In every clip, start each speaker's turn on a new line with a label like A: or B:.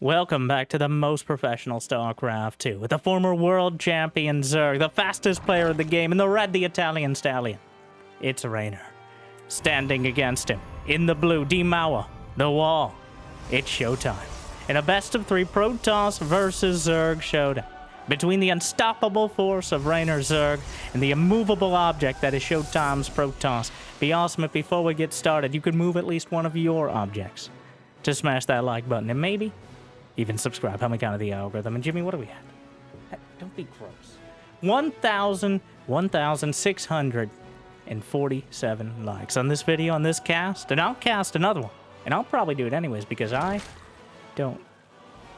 A: Welcome back to the most professional StarCraft 2 with the former World Champion Zerg, the fastest player of the game, and the red, the Italian stallion. It's Reynor. Standing against him, in the blue, Mauer, the wall. It's Showtime. In a best-of-3 Protoss versus Zerg showdown. Between the unstoppable force of Reynor's Zerg and the immovable object that is Showtime's Protoss. Be awesome if before we get started, you could move at least one of your objects. To smash that like button and maybe even subscribe. Help me count the algorithm. And Jimmy, what are we at? Don't be gross. 1,647 likes on this video, on this cast. And I'll cast another one. And I'll probably do it anyways because I don't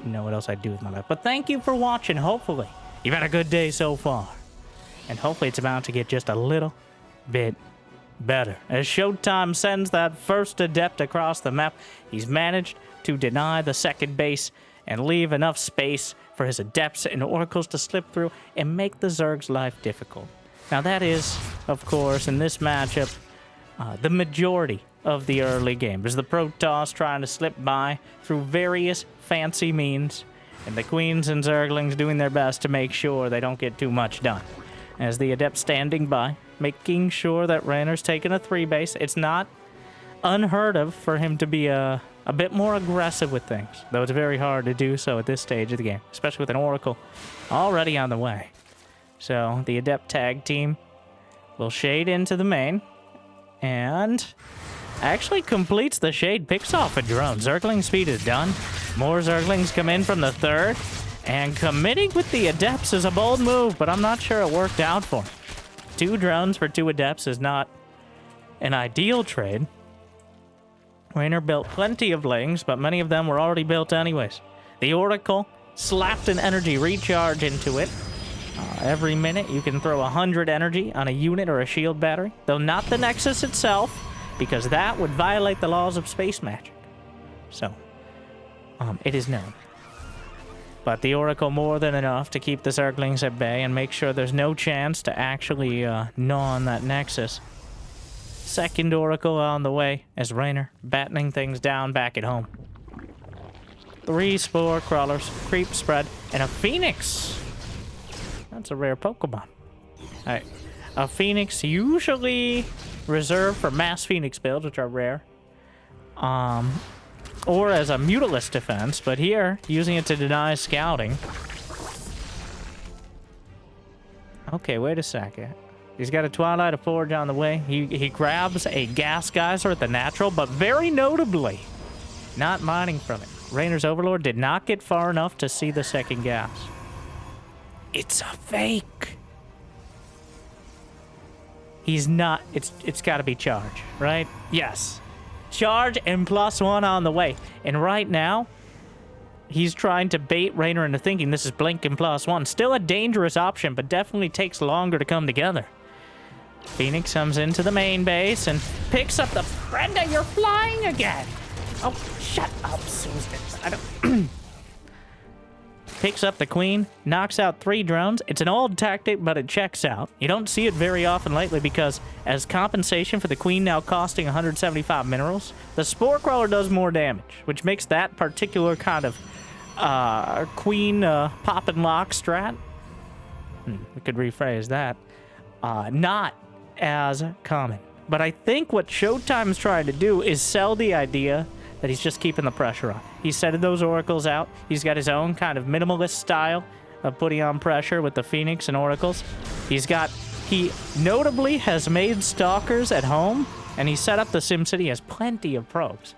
A: know what else I'd do with my life. But thank you for watching. Hopefully you've had a good day so far. And hopefully it's about to get just a little bit better. As Showtime sends that first adept across the map, he's managed to deny the second base and leave enough space for his adepts and oracles to slip through and make the Zerg's life difficult. Now that is, of course, in this matchup, the majority of the early game. There's the Protoss trying to slip by through various fancy means, and the Queens and Zerglings doing their best to make sure they don't get too much done. As the adept standing by, making sure that Reynor's taking a 3 base. It's not unheard of for him to be a bit more aggressive with things, though it's very hard to do so at this stage of the game, especially with an Oracle already on the way. So the Adept tag team will shade into the main and actually completes the shade, picks off a drone. Zergling speed is done. More Zerglings come in from the third, and committing with the Adepts is a bold move, but I'm not sure it worked out for him. 2 drones for 2 Adepts is not an ideal trade. Reynor built plenty of lings, but many of them were already built anyways. The Oracle slapped an energy recharge into it. Every minute you can throw 100 energy on a unit or a shield battery, though not the Nexus itself, because that would violate the laws of space magic. So, it is known. But the Oracle more than enough to keep the Zerglings at bay and make sure there's no chance to actually gnaw on that Nexus. Second Oracle on the way as Reynor battening things down back at home. 3 Spore Crawlers, Creep Spread, and a Phoenix. That's a rare Pokemon. Alright, a Phoenix usually reserved for mass Phoenix builds, which are rare. Or as a Mutalisk defense, but here, using it to deny scouting. Okay, wait a second. He's got a Twilight of Forge on the way. He grabs a Gas Geyser at the natural, but very notably, not mining from it. Reynor's Overlord did not get far enough to see the second gas. It's a fake. He's not. It's got to be charge, right? Yes. Charge and +1 on the way. And right now, he's trying to bait Reynor into thinking this is blink and +1. Still a dangerous option, but definitely takes longer to come together. Phoenix comes into the main base and picks up the... Brenda, you're flying again! Oh, shut up, Susan. I don't... Picks up the Queen, knocks out 3 drones. It's an old tactic, but it checks out. You don't see it very often lately because as compensation for the Queen now costing 175 minerals, the Spore Crawler does more damage, which makes that particular kind of Queen pop and lock strat. We could rephrase that. Not as common. But I think what Showtime's trying to do is sell the idea that he's just keeping the pressure on. He's setting those oracles out. He's got his own kind of minimalist style of putting on pressure with the Phoenix and oracles. He notably has made stalkers at home, and he set up the SimCity has plenty of probes.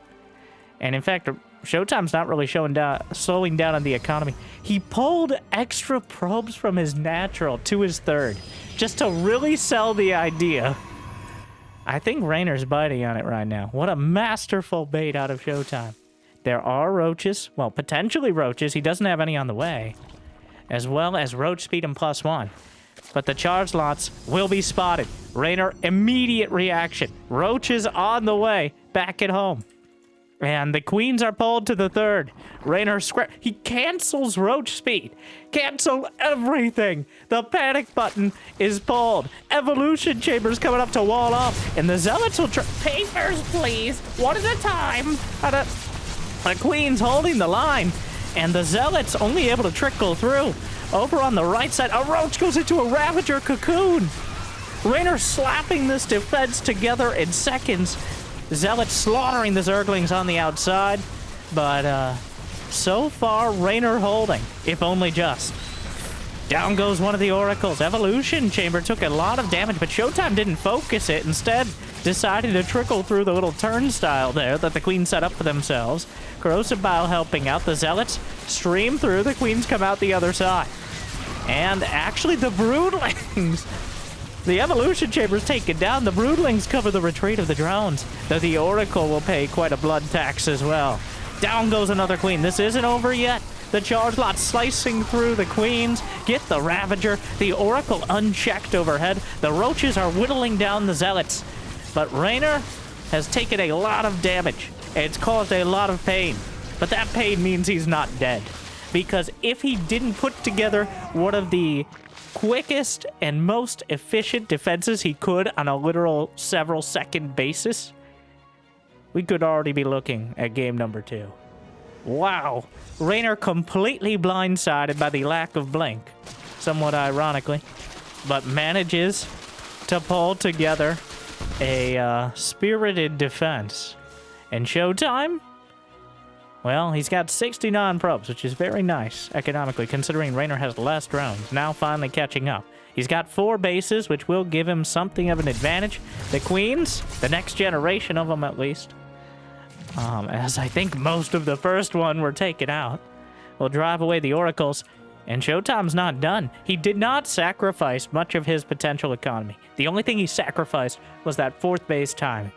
A: And in fact, Showtime's not really slowing down on the economy. He pulled extra probes from his natural to his third, just to really sell the idea. I think Reynor's biting on it right now. What a masterful bait out of Showtime. There are roaches, well, potentially roaches. He doesn't have any on the way, as well as roach speed and +1. But the charge lots will be spotted. Reynor, immediate reaction. Roaches on the way, back at home. And the Queens are pulled to the third. Reynor square. He cancels roach speed. Cancel everything. The panic button is pulled. Evolution Chamber's coming up to wall off. And the Zealots will try. Papers, please. One at a time. The Queen's holding the line. And the Zealots only able to trickle through. Over on the right side, a Roach goes into a Ravager cocoon. Reynor slapping this defense together in seconds. Zealots slaughtering the Zerglings on the outside. But, so far, Reynor holding, if only just. Down goes one of the Oracles. Evolution Chamber took a lot of damage, but Showtime didn't focus it. Instead, decided to trickle through the little turnstile there that the Queen set up for themselves. Corrosive Bile helping out. The Zealots stream through. The Queens come out the other side. And actually, the Broodlings... The Evolution Chamber's taken down. The Broodlings cover the retreat of the drones, though the Oracle will pay quite a blood tax as well. Down goes another Queen. This isn't over yet. The charge lot slicing through the Queens. Get the Ravager. The Oracle unchecked overhead. The Roaches are whittling down the Zealots. But Reynor has taken a lot of damage. It's caused a lot of pain. But that pain means he's not dead. Because if he didn't put together one of the quickest and most efficient defenses he could on a literal several second basis, we could already be looking at game number 2. Wow. Reynor completely blindsided by the lack of blink, somewhat ironically, but manages to pull together a spirited defense. And Showtime? Well, he's got 69 probes, which is very nice economically, considering Reynor has less drones, now finally catching up. He's got 4 bases, which will give him something of an advantage. The Queens, the next generation of them at least, as I think most of the first one were taken out, will drive away the Oracles. And Showtime's not done. He did not sacrifice much of his potential economy. The only thing he sacrificed was that 4th base time.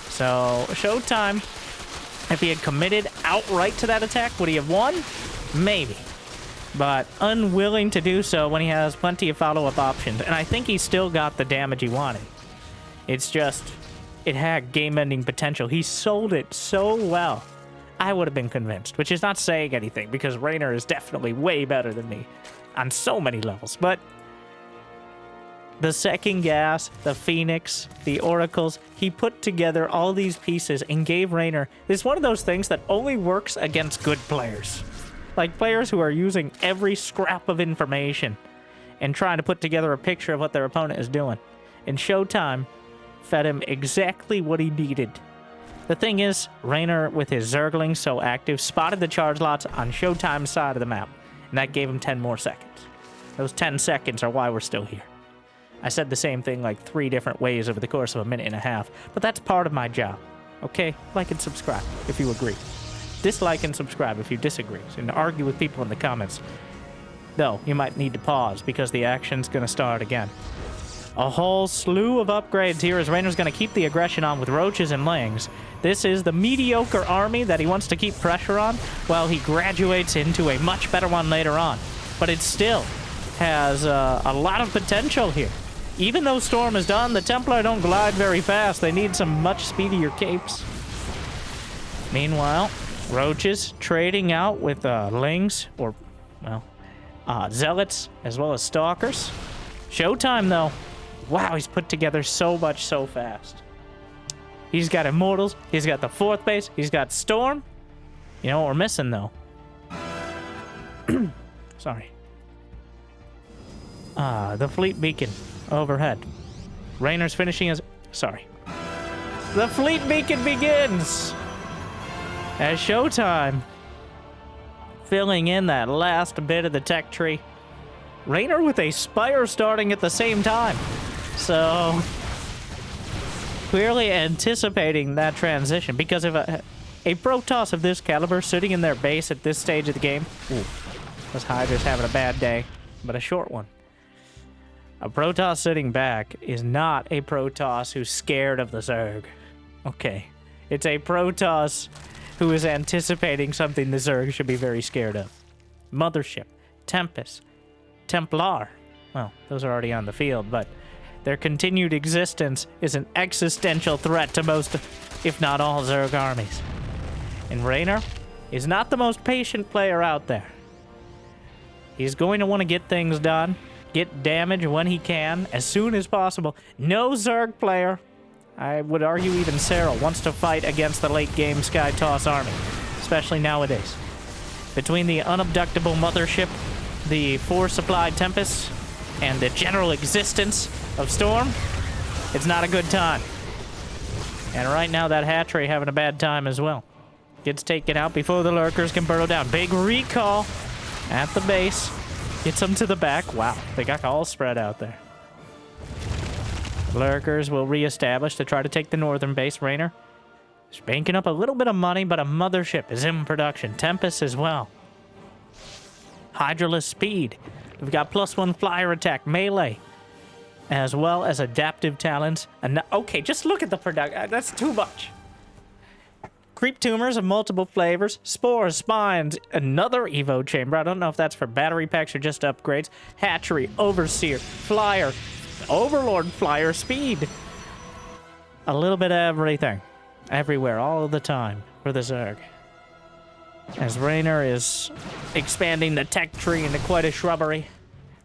A: So, Showtime, if he had committed outright to that attack, would he have won? Maybe. But unwilling to do so when he has plenty of follow-up options. And I think he still got the damage he wanted. It's just, it had game-ending potential. He sold it so well. I would have been convinced, which is not saying anything, because Reynor is definitely way better than me on so many levels. But the second gas, the Phoenix, the Oracles, he put together all these pieces and gave Reynor... It's one of those things that only works against good players. Like players who are using every scrap of information and trying to put together a picture of what their opponent is doing. And Showtime fed him exactly what he needed. The thing is, Reynor, with his Zerglings so active, spotted the charge lots on Showtime's side of the map, and that gave him 10 more seconds. Those 10 seconds are why we're still here. I said the same thing like 3 different ways over the course of a minute and a half, but that's part of my job. Okay? Like and subscribe if you agree. Dislike and subscribe if you disagree, and argue with people in the comments. Though, you might need to pause because the action's gonna start again. A whole slew of upgrades here as Reynor's gonna keep the aggression on with Roaches and Lings. This is the mediocre army that he wants to keep pressure on while he graduates into a much better one later on. But it still has a lot of potential here. Even though Storm is done, the Templar don't glide very fast. They need some much speedier capes. Meanwhile, Roaches trading out with Lings, or, well, Zealots, as well as Stalkers. Showtime, though. Wow, he's put together so much so fast. He's got Immortals, he's got the 4th base, he's got Storm. You know what we're missing, though? Sorry. The Fleet Beacon overhead. Reynor's finishing his... Sorry. The Fleet Beacon begins! As Showtime filling in that last bit of the tech tree. Reynor with a Spire starting at the same time. So, clearly anticipating that transition, because if a Protoss of this caliber sitting in their base at this stage of the game, this Hydra's having a bad day, but a short one. A Protoss sitting back is not a Protoss who's scared of the Zerg. Okay. It's a Protoss who is anticipating something the Zerg should be very scared of. Mothership, Tempest, Templar. Well, those are already on the field, but their continued existence is an existential threat to most, if not all, Zerg armies. And Reynor is not the most patient player out there. He's going to want to get things done, get damage when he can, as soon as possible. No Zerg player, I would argue even Sarah, wants to fight against the late-game Sky Toss army, especially nowadays. Between the unabductable mothership, the force-supplied Tempest, and the general existence of Storm, it's not a good time. And right now, that hatchery having a bad time as well. Gets taken out before the lurkers can burrow down. Big recall at the base. Gets them to the back. Wow, they got all spread out there. Lurkers will reestablish to try to take the northern base. Reynor is banking up a little bit of money, but a mothership is in production. Tempest as well. Hydraless speed. We've got +1 flyer attack, melee, as well as adaptive talents. And okay, just look at the production. That's too much. Creep tumors of multiple flavors, spores, spines, another Evo chamber. I don't know if that's for battery packs or just upgrades. Hatchery, overseer, flyer, overlord flyer, speed. A little bit of everything. Everywhere, all the time for the Zerg. As Reynor is expanding the tech tree into quite a shrubbery.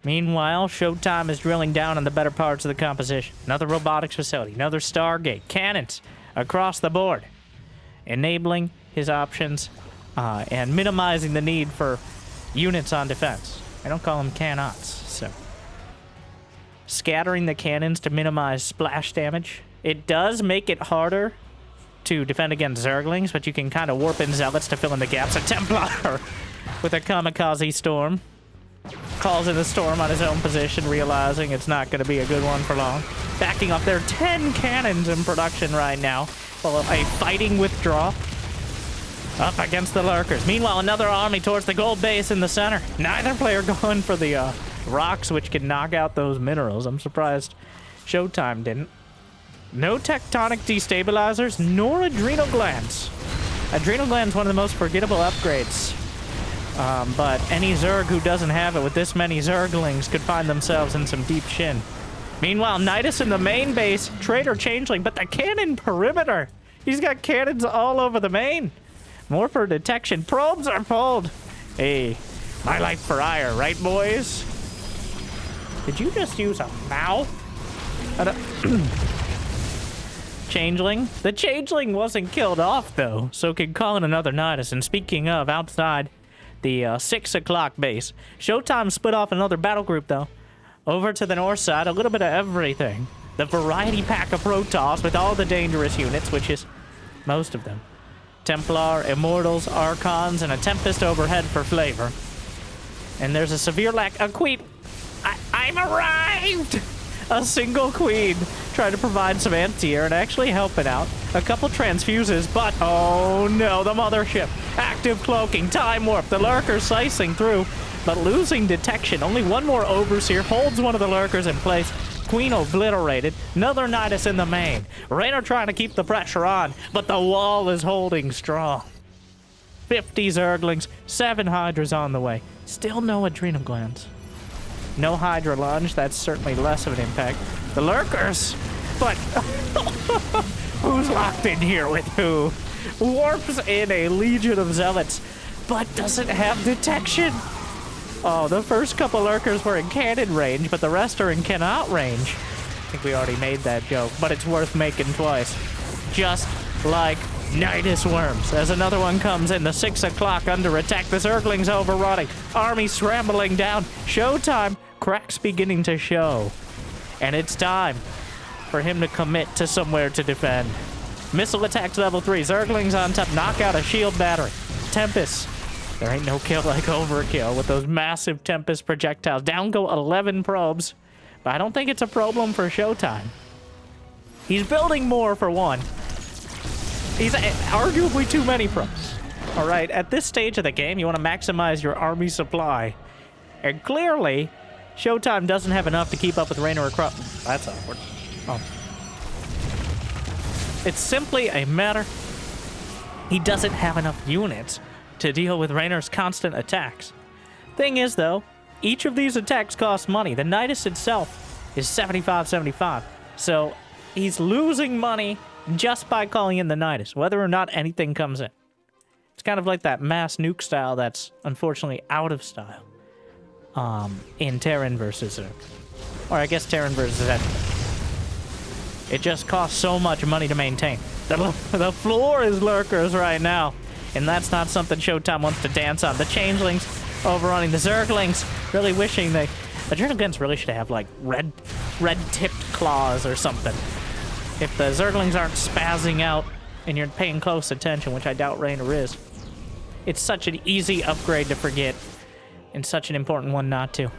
A: Meanwhile, Showtime is drilling down on the better parts of the composition. Another robotics facility, another Stargate, cannons across the board. Enabling his options and minimizing the need for units on defense. I don't call them cannots, so. Scattering the cannons to minimize splash damage. It does make it harder to defend against Zerglings, but you can kind of warp in Zealots to fill in the gaps. A Templar with a Kamikaze Storm. Calls in the Storm on his own position, realizing it's not going to be a good one for long. Backing up their 10 cannons in production right now. Well, a fighting withdrawal up against the lurkers. Meanwhile, another army towards the gold base in the center. Neither player going for the rocks, which can knock out those minerals. I'm surprised Showtime didn't. No tectonic destabilizers, nor adrenal glands. Adrenal glands, one of the most forgettable upgrades. But any Zerg who doesn't have it with this many Zerglings could find themselves in some deep shin. Meanwhile, Nidus in the main base, traitor changeling, but the cannon perimeter. He's got cannons all over the main. More for detection. Probes are pulled. Hey, my life for ire, right, boys? Did you just use a mouth? Changeling. The changeling wasn't killed off, though, so can call in another Nidus. And speaking of, outside the 6 o'clock base, Showtime split off another battle group, though. Over to the north side, a little bit of everything. The variety pack of Protoss with all the dangerous units, which is most of them. Templar, Immortals, Archons, and a Tempest overhead for flavor. And there's a severe lack of Queen. I'm arrived! A single Queen trying to provide some anti-air and actually helping out. A couple transfuses, but oh no, the mothership. Active cloaking, time warp, the lurker slicing through, but losing detection. Only one more overseer holds one of the lurkers in place. Queen obliterated. Another Nidus in the main. Reynor trying to keep the pressure on, but the wall is holding strong. 50 Zerglings, 7 Hydras on the way. Still no adrenal glands. No Hydra lunge, that's certainly less of an impact. The lurkers, but who's locked in here with who? Warps in a legion of zealots, but doesn't have detection. Oh, the first couple lurkers were in cannon range, but the rest are in cannot range. I think we already made that joke, but it's worth making twice. Just like Nidus worms. As another one comes in, the 6 o'clock under attack, the Zerglings overrunning. Army scrambling down. Showtime. Cracks beginning to show. And it's time for him to commit to somewhere to defend. Missile attacks level 3. Zerglings on top. Knock out a shield battery. Tempest. There ain't no kill like overkill with those massive Tempest projectiles. Down go 11 probes. But I don't think it's a problem for Showtime. He's building more for one. He's arguably too many probes. All right, at this stage of the game, you want to maximize your army supply. And clearly, Showtime doesn't have enough to keep up with Reynor across. That's awkward. Oh. It's simply a matter. He doesn't have enough units to deal with Reynor's constant attacks. Thing is, though, each of these attacks costs money. The Nidus itself is 75. So he's losing money just by calling in the Nidus, whether or not anything comes in. It's kind of like that mass nuke style that's unfortunately out of style in Terran versus Zerg. Or I guess Terran versus Zerg. It just costs so much money to maintain. The floor is lurkers right now. And that's not something Showtime wants to dance on. The Changelings overrunning the Zerglings, really wishing they... The Zerglings really should have, like, red-tipped claws or something. If the Zerglings aren't spazzing out and you're paying close attention, which I doubt Reynor is. It's such an easy upgrade to forget, and such an important one not to.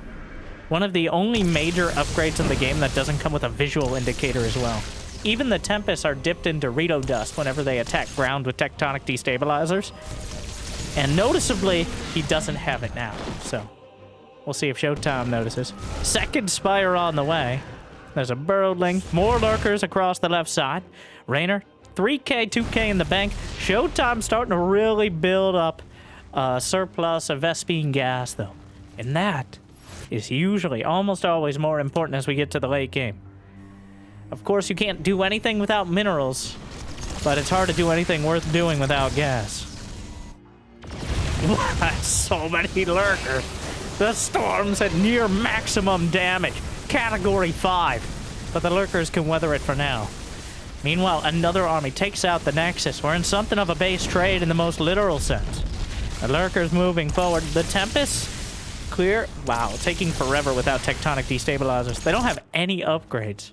A: One of the only major upgrades in the game that doesn't come with a visual indicator as well. Even the Tempests are dipped in Dorito dust whenever they attack ground with tectonic destabilizers. And noticeably, he doesn't have it now, so we'll see if Showtime notices. Second Spire on the way. There's a Burrowling, more Lurkers across the left side. Reynor, 3K, 2K in the bank. Showtime starting to really build up a surplus of Vespene gas, though. And that is usually, almost always, more important as we get to the late game. Of course, you can't do anything without minerals, but it's hard to do anything worth doing without gas. So many Lurkers. The Storm's at near maximum damage. Category 5. But the Lurkers can weather it for now. Meanwhile, another army takes out the Nexus. We're in something of a base trade in the most literal sense. The Lurkers moving forward. The Tempests, clear. Wow, taking forever without tectonic destabilizers. They don't have any upgrades.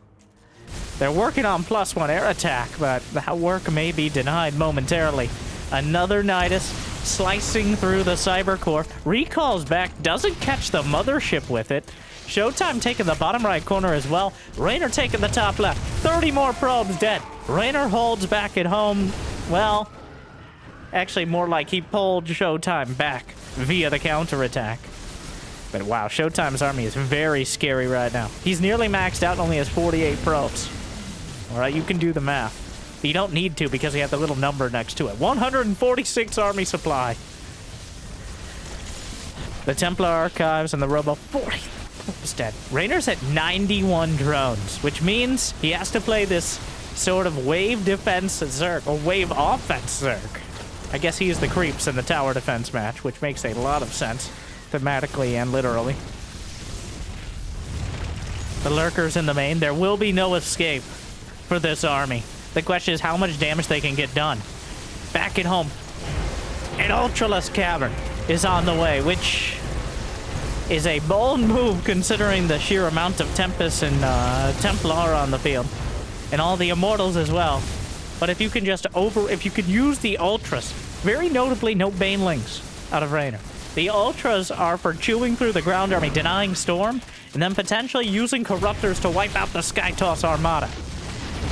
A: They're working on +1 air attack, but that work may be denied momentarily. Another Nidus slicing through the cyber core. Recalls back, doesn't catch the mothership with it. Showtime taking the bottom right corner as well. Reynor taking the top left. 30 more probes dead. Reynor holds back at home. Well, actually more like he pulled Showtime back via the counterattack. But wow, Showtime's army is very scary right now. He's nearly maxed out and only has 48 probes. Alright, you can do the math. But you don't need to because he has the little number next to it. 146 army supply. The Templar Archives and the Robo 40 probes dead. Reynor's at 91 drones, which means he has to play this sort of wave defense Zerg, or wave offense Zerg. I guess he is the creeps in the tower defense match, which makes a lot of sense, thematically and literally. The Lurkers in the main. There will be no escape for this army. The question is how much damage they can get done. Back at home, an Ultraless Cavern is on the way, which is a bold move considering the sheer amount of Tempest and Templar on the field. And all the Immortals as well. But if you can just if you could use the Ultras, very notably no Banelings out of Reynor. The Ultras are for chewing through the ground army, denying Storm, and then potentially using Corruptors to wipe out the Skytoss Armada.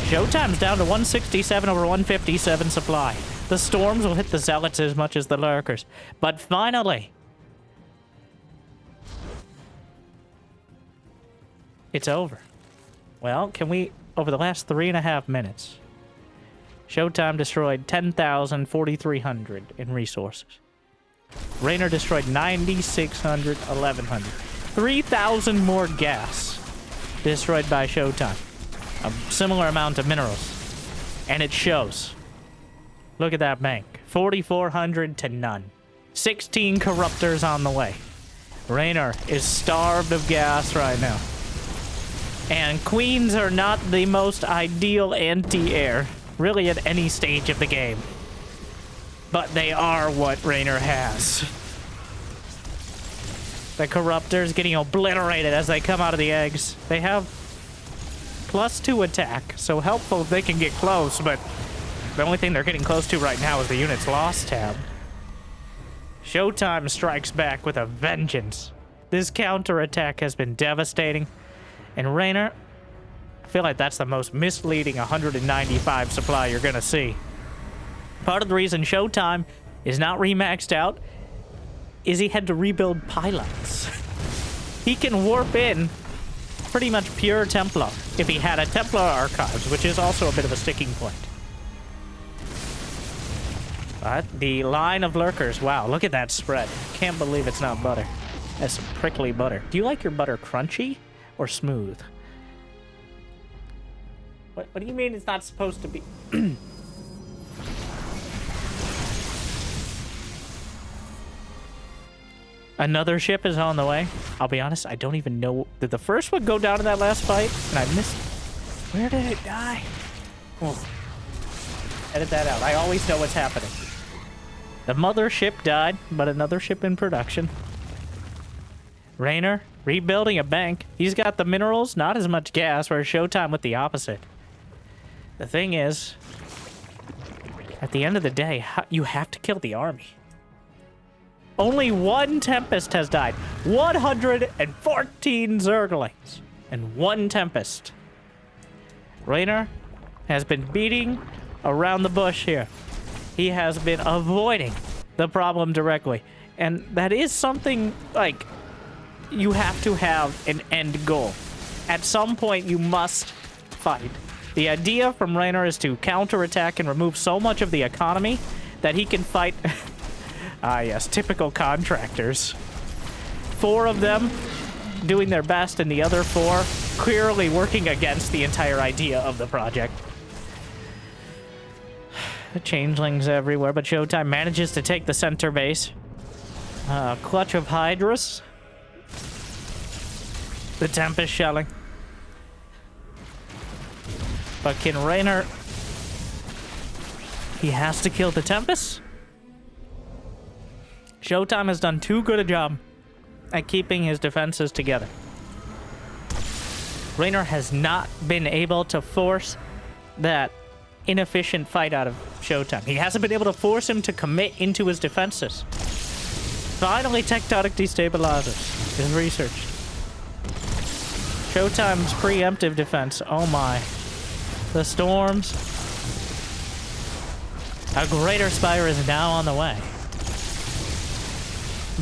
A: Showtime's down to 167 over 157 supply. The Storms will hit the Zealots as much as the Lurkers. But finally, it's over. Well, can we, over the last 3.5 minutes, Showtime destroyed 10,000, 4,300 in resources. Reynor destroyed 9,600, 1,100. 3,000 more gas destroyed by Showtime. A similar amount of minerals. And it shows. Look at that bank. 4,400 to none. 16 Corruptors on the way. Reynor is starved of gas right now. And Queens are not the most ideal anti-air, really at any stage of the game. But they are what Reynor has. The Corruptors getting obliterated as they come out of the eggs. They have +2 attack, so helpful if they can get close, but the only thing they're getting close to right now is the unit's loss tab. Showtime strikes back with a vengeance. This counterattack has been devastating, and Reynor, I feel like that's the most misleading 195 supply you're gonna see. Part of the reason Showtime is not remaxed out is he had to rebuild pilots. He can warp in pretty much pure Templar if he had a Templar Archives, which is also a bit of a sticking point. But the line of Lurkers, wow, look at that spread. Can't believe it's not butter. That's some prickly butter. Do you like your butter crunchy or smooth? What do you mean it's not supposed to be? Another ship is on the way. I'll be honest, I don't even know. Did the first one go down in that last fight? And I missed. Where did it die? Oh. Edit that out. I always know what's happening. The mothership died, but another ship in production. Reynor, rebuilding a bank. He's got the minerals, not as much gas, whereas Showtime with the opposite. The thing is, at the end of the day, you have to kill the army. Only one Tempest has died. 114 Zerglings and one Tempest. Reynor has been beating around the bush here. He has been avoiding the problem directly. And that is something, like, you have to have an end goal. At some point, you must fight. The idea from Reynor is to counterattack and remove so much of the economy that he can fight... Ah, yes, typical contractors. 4 of them doing their best, and the other 4 clearly working against the entire idea of the project. Changelings everywhere, but Showtime manages to take the center base. Clutch of Hydras. The Tempest shelling. But can Reynor... He has to kill the Tempest? Showtime has done too good a job at keeping his defenses together. Reynor has not been able to force that inefficient fight out of Showtime. He hasn't been able to force him to commit into his defenses. Finally, tectonic destabilizers is researched. Showtime's preemptive defense. Oh my. The storms. A greater spire is now on the way.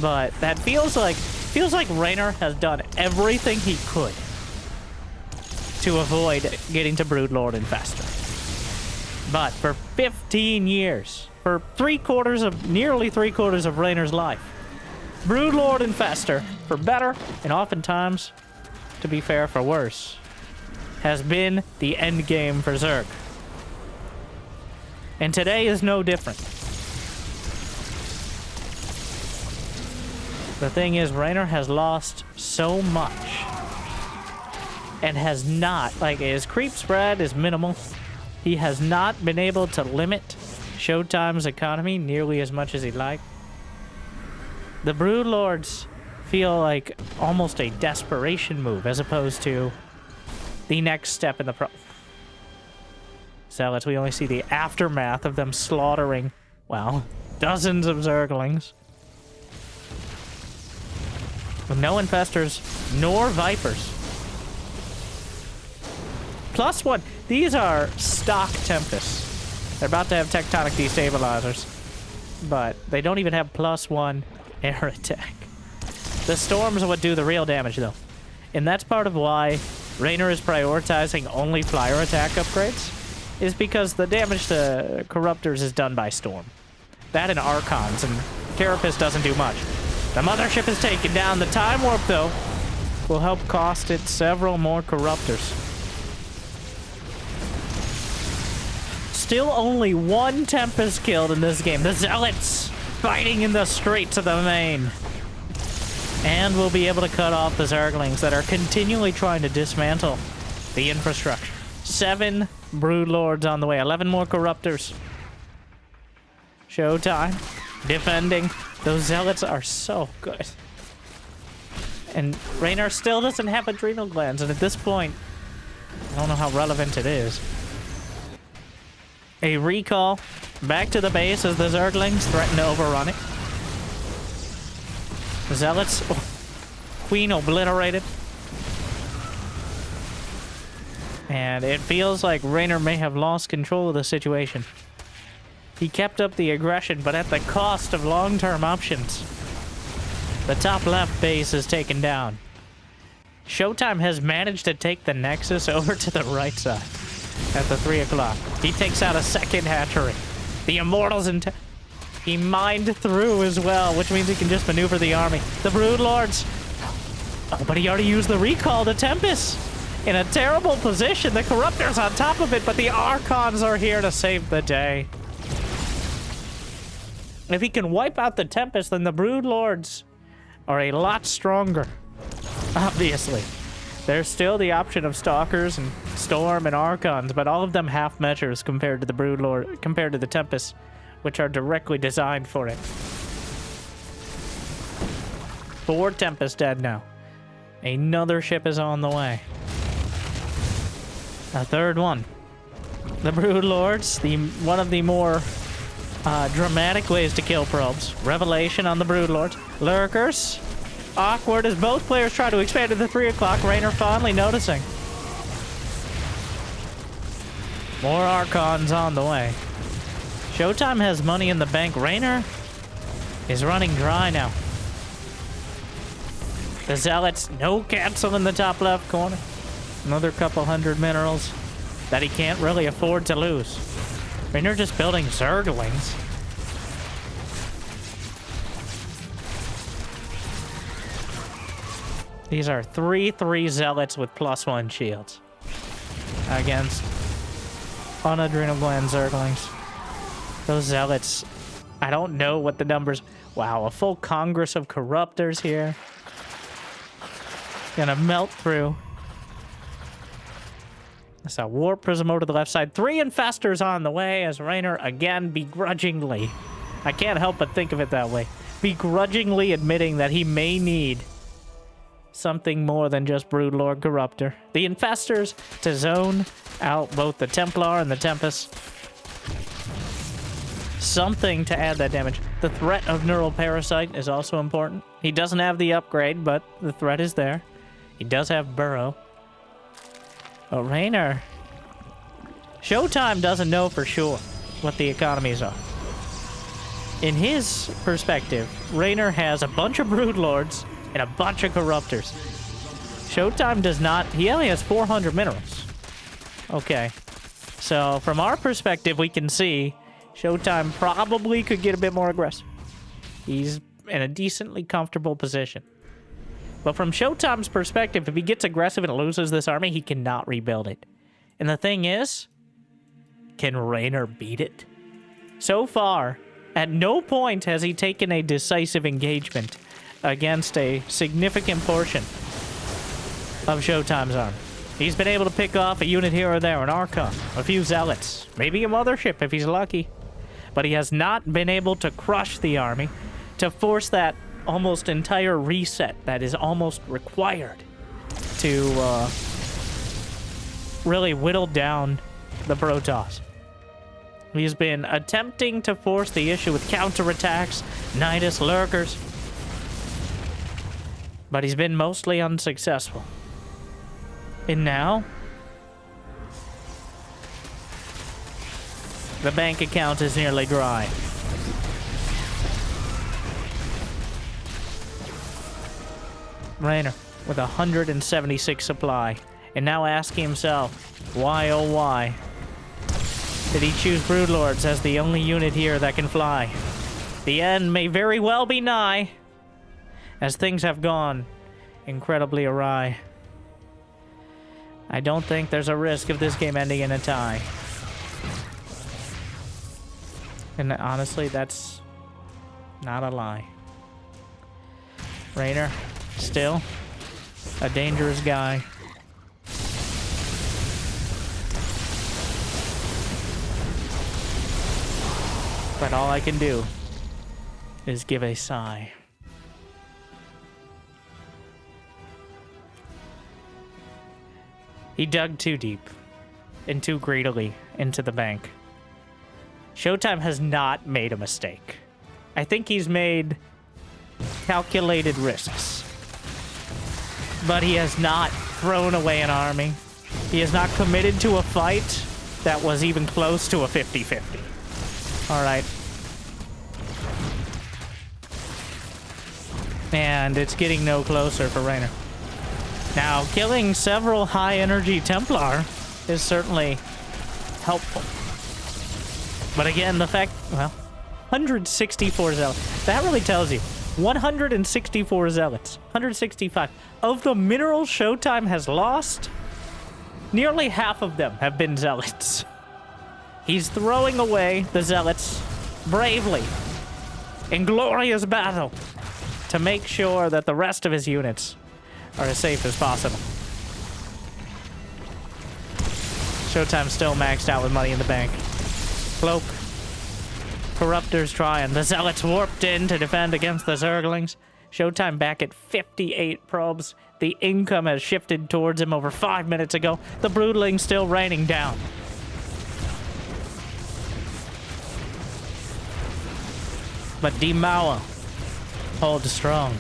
A: But that feels like Reynor has done everything he could to avoid getting to Broodlord Infestor. But for 15 years, for nearly three quarters of Reynor's life, Broodlord Infestor, for better and oftentimes, to be fair, for worse, has been the end game for Zerg. And today is no different. The thing is, Reynor has lost so much and has not, like, his creep spread is minimal. He has not been able to limit Showtime's economy nearly as much as he'd like. The Broodlords feel like almost a desperation move as opposed to the next step in the Zealots, we only see the aftermath of them slaughtering, well, dozens of Zerglings. With no infestors, nor vipers. +1. These are stock Tempests. They're about to have tectonic destabilizers. But they don't even have +1 air attack. The storms are what do the real damage, though. And that's part of why Reynor is prioritizing only flyer attack upgrades. Is because the damage to Corruptors is done by storm. That and Archons, and Carapace doesn't do much. The mothership is taken down. The time warp, though, will help cost it several more Corruptors. Still only 1 Tempest killed in this game. The Zealots fighting in the Straits of the Main. And we'll be able to cut off the Zerglings that are continually trying to dismantle the infrastructure. 7 Broodlords on the way. 11 more Corruptors. Showtime. Defending. Those Zealots are so good. And Reynor still doesn't have adrenal glands, and at this point, I don't know how relevant it is. A recall back to the base as the Zerglings threaten to overrun it. The Zealots, Queen obliterated. And it feels like Reynor may have lost control of the situation. He kept up the aggression, but at the cost of long-term options. The top left base is taken down. Showtime has managed to take the Nexus over to the right side at the 3 o'clock. He takes out a second hatchery. The Immortals he mined through as well, which means he can just maneuver the army. The Broodlords. Oh, but he already used the recall to Tempest. In a terrible position. The Corruptors on top of it, but the Archons are here to save the day. If he can wipe out the Tempest, then the Broodlords are a lot stronger. Obviously. There's still the option of Stalkers and Storm and Archons, but all of them half measures compared to the Broodlord, compared to the Tempest. which are directly designed for it. 4 Tempest dead now. Another ship is on the way. A third one. The Brood Lords, one of the more dramatic ways to kill probes. Revelation on the Brood Lords. Lurkers. Awkward as both players try to expand to the 3 o'clock. Reynor fondly noticing. More Archons on the way. Showtime has money in the bank. Reynor is running dry now. The Zealots, no cancel in the top left corner. Another couple hundred minerals that he can't really afford to lose. Reynor just building Zerglings. These are 3/3 Zealots with +1 shields against unadrenal gland Zerglings. Those Zealots, I don't know what the numbers... Wow, a full Congress of Corruptors here. Gonna melt through. That's a Warp Prism over to the left side. 3 Infestors on the way as Reynor again begrudgingly, I can't help but think of it that way, begrudgingly admitting that he may need something more than just Broodlord Corruptor. The Infestors to zone out both the Templar and the Tempest. Something to add that damage. The threat of Neural Parasite is also important. He doesn't have the upgrade, but the threat is there. He does have Burrow. But Reynor... Showtime doesn't know for sure what the economies are. In his perspective, Reynor has a bunch of Broodlords and a bunch of Corruptors. Showtime does not... He only has 400 minerals. Okay. So, from our perspective, we can see Showtime probably could get a bit more aggressive. He's in a decently comfortable position. But from Showtime's perspective, if he gets aggressive and loses this army, he cannot rebuild it. And the thing is, can Reynor beat it? So far, at no point has he taken a decisive engagement against a significant portion of Showtime's army. He's been able to pick off a unit here or there, an Archon, a few Zealots, maybe a Mothership if he's lucky. But he has not been able to crush the army, to force that almost entire reset that is almost required to really whittle down the Protoss. He's been attempting to force the issue with counterattacks, Nidus, Lurkers, but he's been mostly unsuccessful. And now, the bank account is nearly dry. Reynor with 176 supply, and now asking himself, why oh why did he choose Broodlords as the only unit here that can fly? The end may very well be nigh, as things have gone incredibly awry. I don't think there's a risk of this game ending in a tie. And honestly, that's not a lie. Reynor, still a dangerous guy. But all I can do is give a sigh. He dug too deep and too greedily into the bank. Showtime has not made a mistake. I think he's made calculated risks. But he has not thrown away an army. He has not committed to a fight that was even close to a 50-50. Alright. And it's getting no closer for Reynor. Now, killing several high-energy Templar is certainly helpful. But again, the fact... Well, 164 Zealots. That really tells you. 164 Zealots. 165. Of the minerals Showtime has lost, nearly half of them have been Zealots. He's throwing away the Zealots bravely in glorious battle to make sure that the rest of his units are as safe as possible. Showtime's still maxed out with money in the bank. Cloak, Corruptor's trying. The Zealots warped in to defend against the Zerglings. Showtime back at 58 probes. The income has shifted towards him over 5 minutes ago. The Broodling still raining down. But Demower holds strong.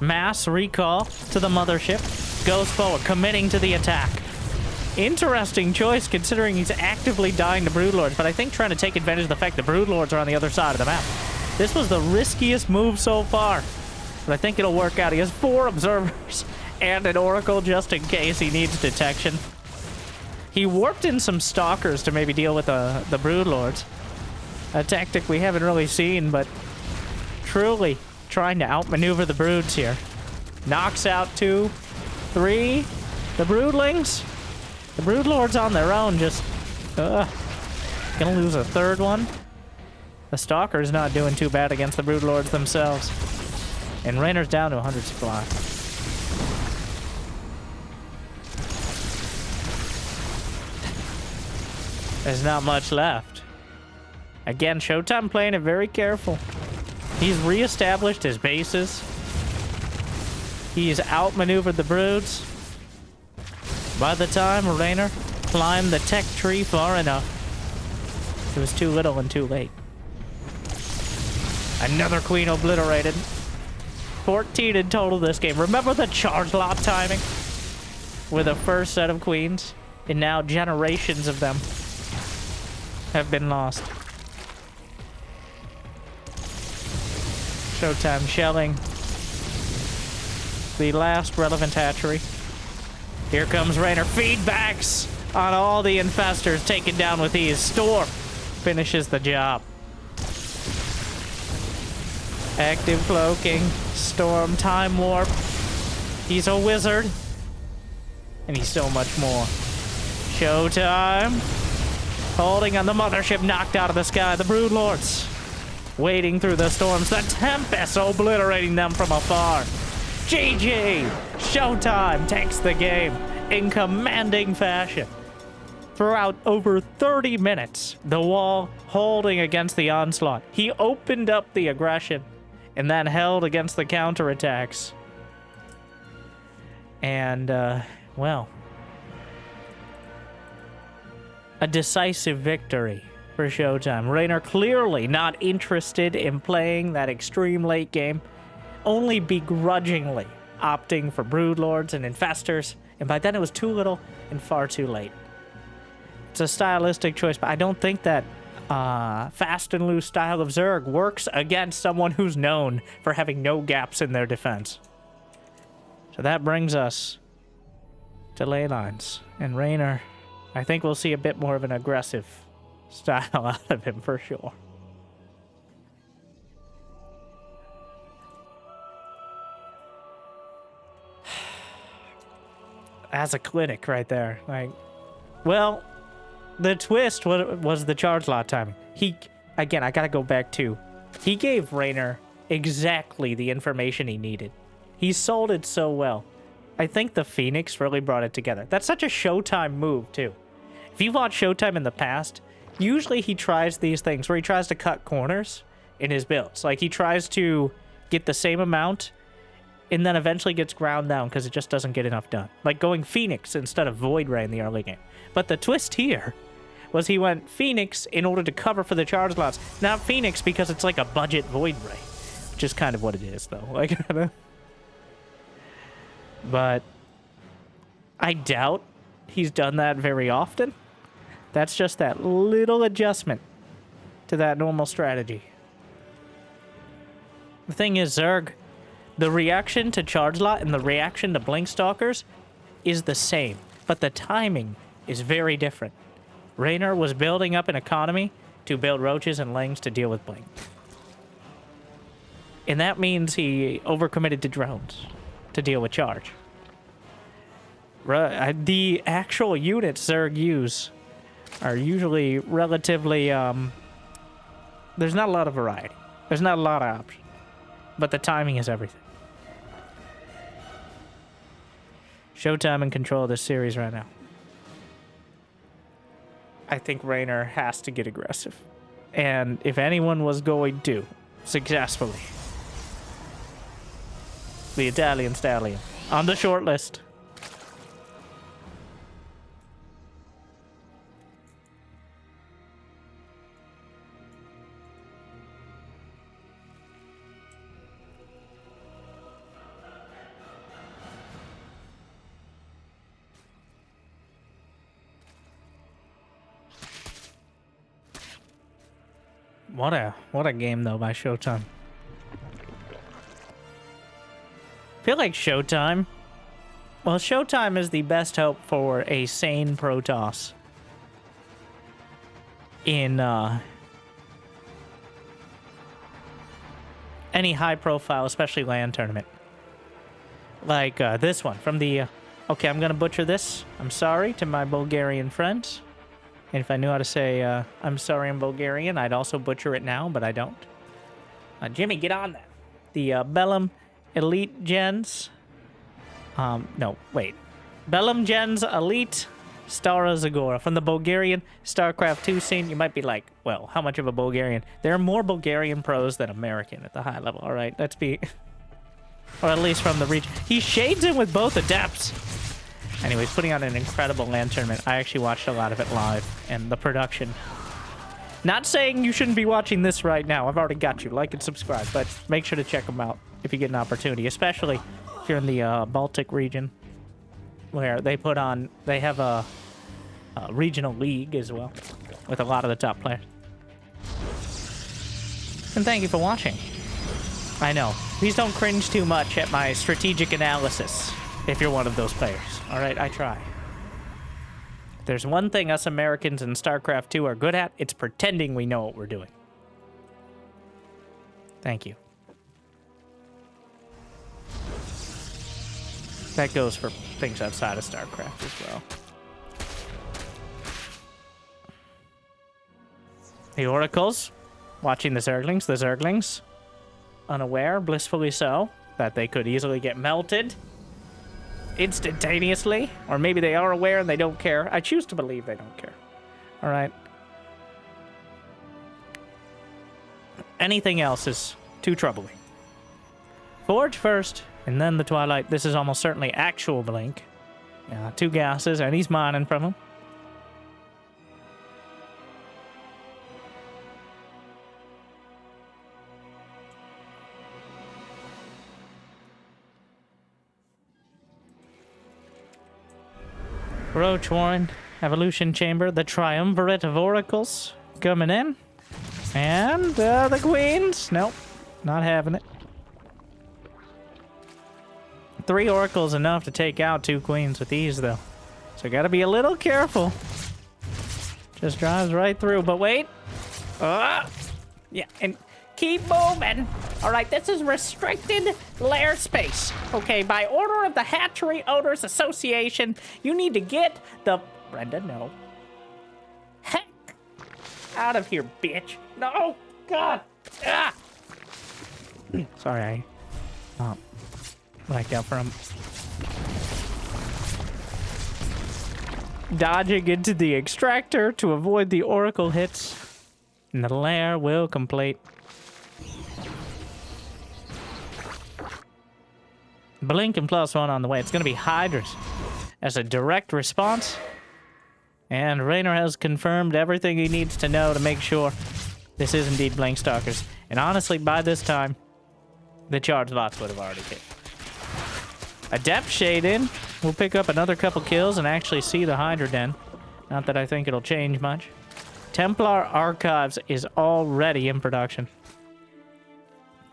A: Mass recall to the mothership. Goes forward, committing to the attack. Interesting choice considering he's actively dying to Broodlords, but I think trying to take advantage of the fact that Broodlords are on the other side of the map. This was the riskiest move so far, but I think it'll work out. He has 4 observers and an oracle just in case he needs detection. He warped in some stalkers to maybe deal with the Broodlords. A tactic we haven't really seen, but truly trying to outmaneuver the Broods here. Knocks out 2, 3. The Broodlings. The Broodlords on their own just... gonna lose a 3rd one. The Stalker's not doing too bad against the Broodlords themselves. And Reynor's down to 100 supply. There's not much left. Again, Showtime playing it very careful. He's reestablished his bases. He's outmaneuvered the Broods. By the time Reynor climbed the tech tree far enough, it was too little and too late. Another queen obliterated. 14 in total this game. Remember the charge lot timing? With the first set of queens, and now generations of them have been lost. Showtime shelling the last relevant hatchery. Here comes Reynor. Feedbacks on all the infestors taken down with ease. Storm finishes the job. Active cloaking. Storm. Time warp. He's a wizard. And he's so much more. Showtime. Holding on the mothership knocked out of the sky. The Broodlords wading through the storms. The Tempest obliterating them from afar. GG! Showtime takes the game in commanding fashion. Throughout over 30 minutes, the wall holding against the onslaught. He opened up the aggression and then held against the counterattacks. And, well, a decisive victory for Showtime. Reynor clearly not interested in playing that extreme late game, only begrudgingly opting for Broodlords and Infestors, and by then it was too little and far too late. It's a stylistic choice, but I don't think that fast and loose style of Zerg works against someone who's known for having no gaps in their defense. So that brings us to ley lines, and Reynor, I think we'll see a bit more of an aggressive style out of him for sure. That's a clinic right there. Like, well, the twist was the charge lot timing. Again, I gotta go back to, he gave Reynor exactly the information he needed. He sold it so well. I think the Phoenix really brought it together. That's such a Showtime move, too. If you've watched Showtime in the past, usually he tries these things where he tries to cut corners in his builds. Like, he tries to get the same amount and then eventually gets ground down because it just doesn't get enough done. Like going Phoenix instead of Void Ray in the early game. But the twist here was he went Phoenix in order to cover for the charge lots. Not Phoenix because it's like a budget Void Ray. Which is kind of what it is, though. Like, but I doubt he's done that very often. That's just that little adjustment to that normal strategy. The thing is, Zerg, the reaction to charge lot and the reaction to blink stalkers is the same, but the timing is very different. Reynor was building up an economy to build roaches and lings to deal with blink. And that means he overcommitted to drones to deal with charge. The actual units Zerg use are usually relatively, there's not a lot of variety. There's not a lot of options. But the timing is everything. Showtime in control of this series right now. I think Reynor has to get aggressive. And if anyone was going to successfully, the Italian Stallion on the short list. What a game though by Showtime. I feel like Showtime. Well, Showtime is the best hope for a sane Protoss in any high profile, especially LAN tournament. Like this one from the okay, I'm gonna butcher this. I'm sorry to my Bulgarian friends. And if I knew how to say, I'm sorry in Bulgarian, I'd also butcher it now, but I don't. Jimmy, get on that. The Bellum Elite Gens. No, wait. Bellum Gens Elite Stara Zagora. From the Bulgarian StarCraft 2 scene, you might be like, well, how much of a Bulgarian? There are more Bulgarian pros than American at the high level, all right? Let's be... or at least from the region. He shades in with both adepts. Anyways, putting on an incredible LAN tournament. I actually watched a lot of it live, and the production. Not saying you shouldn't be watching this right now. I've already got you. Like and subscribe, but make sure to check them out if you get an opportunity, especially if you're in the Baltic region, where they put on. They have a regional league as well, with a lot of the top players. And thank you for watching. I know. Please don't cringe too much at my strategic analysis. If you're one of those players. All right, I try. If there's one thing us Americans in StarCraft 2 are good at, it's pretending we know what we're doing. Thank you. That goes for things outside of StarCraft as well. The Oracles, watching the Zerglings, unaware, blissfully so, that they could easily get melted instantaneously, or maybe they are aware and they don't care. I choose to believe they don't care. All right. Anything else is too troubling. Forge first, and then the Twilight. This is almost certainly actual Blink. Yeah, 2 gases, and he's mining from them. Roach Warren, Evolution Chamber, the Triumvirate of Oracles coming in. And the Queens. Nope, not having it. 3 Oracles enough to take out 2 Queens with ease, though. So gotta be a little careful. Just drives right through, but wait. Yeah, and keep moving. All right, this is restricted lair space. Okay, by order of the Hatchery Owners Association, you need to get the... Brenda, no. Heck! Out of here, bitch. No! God! Ah! Sorry, I... blacked out from... Dodging into the extractor to avoid the Oracle hits. And the lair will complete. Blink and +1 on the way. It's going to be Hydras as a direct response. And Reynor has confirmed everything he needs to know to make sure this is indeed Blink Stalkers. And honestly, by this time, the charge lots would have already hit. Adept Shade in. We'll pick up another couple kills and actually see the Hydra Den. Not that I think it'll change much. Templar Archives is already in production.